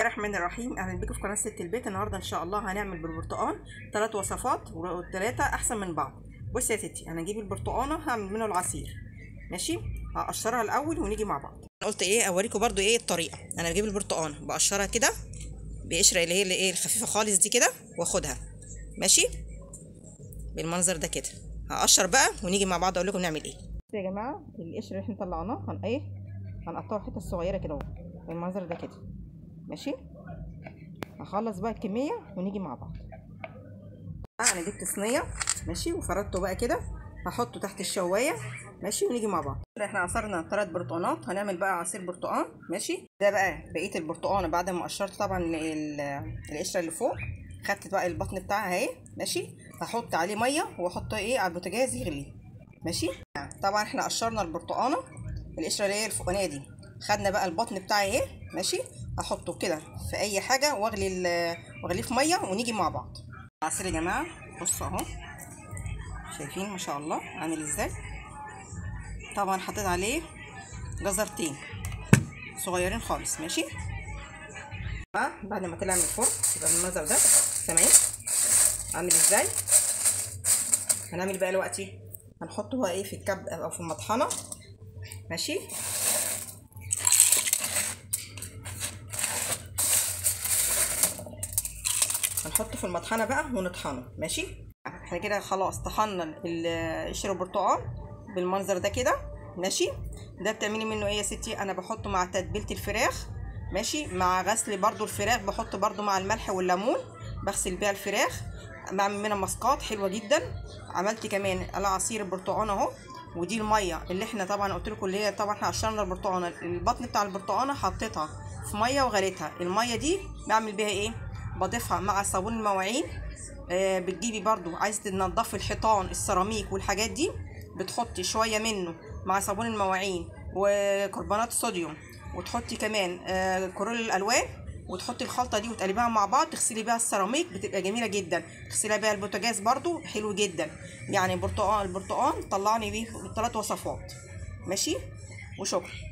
الرحمن الرحيم. اهلا بكم في قناه ست البيت. النهارده ان شاء الله هنعمل بالبرتقال 3 وصفات والثلاثه احسن من بعض. بصي يا ستي، انا هجيب البرتقانه هعمل منه العصير. ماشي، هقشرها الاول ونيجي مع بعض. قلت ايه اوريكم برضو ايه الطريقه. انا بجيب البرتقانه بقشرها كده بقشره اللي هي الخفيفه خالص دي كده، واخدها ماشي بالمنظر ده كده. هقشر بقى ونيجي مع بعض اقول لكم نعمل ايه. يا جماعه القشر اللي احنا طلعناه هنقطعه حتت صغيره كده بالمنظر ده كده ماشي. هخلص بقى الكميه ونيجي مع بعض. انا جبت صينيه ماشي وفردته بقى كده، هحطه تحت الشوايه ماشي ونيجي مع بعض. احنا عصرنا 3 برتقانات، هنعمل بقى عصير برتقان ماشي. ده بقى بقيه البرتقانه بعد ما قشرت طبعا القشره اللي فوق، خدت بقى البطن بتاعها اهي ماشي. هحط عليه ميه واحطه على البوتاجاز يغلي ماشي. طبعا احنا قشرنا البرتقانه القشره اللي هي الفوقانيه دي، خدنا بقى البطن بتاعي اهي ماشي. هحطه كده في اي حاجه واغليه في ميه ونيجي مع بعض. العصير يا جماعه بصوا اهو، شايفين ما شاء الله عامل ازاي. طبعا حطيت عليه جزرتين صغيرين خالص ماشي. بعد ما طلع من الفرن يبقى بالمنظر ده تمام. عامل ازاي. هنعمل بقى دلوقتي هنحطه بقى في الكب او في المطحنه ماشي. هنحطه في المطحنه بقى ونطحنه ماشي. احنا كده خلاص طحنا قشر البرتقال بالمنظر ده كده ماشي. ده بتعملي منه ايه يا ستي؟ انا بحطه مع تتبيله الفراخ ماشي، مع غسل برضو الفراخ بحط برضو مع الملح والليمون، بغسل بيها الفراخ، بعمل منها ماسكات حلوه جدا. عملت كمان العصير البرتقال اهو. ودي الميه اللي احنا طبعا قلت لكم اللي هي طبعا احنا قشرنا البرتقانه، البطن بتاع البرتقانه حطيتها في ميه وغليتها. الميه دي بعمل بيها ايه؟ بضيفها مع صابون المواعين. بتجيبي برضو عايزه تنضفي الحيطان السيراميك والحاجات دي، بتحطي شويه منه مع صابون المواعين وكربونات صوديوم، وتحطي كمان كورول الالوان، وتحطي الخلطه دي وتقلبيها مع بعض، تغسلي بيها السيراميك بتبقى جميله جدا. تغسلي بيها البوتاجاز برضو حلو جدا. يعني البرتقال طلعني بيه 3 وصفات ماشي. وشكرا.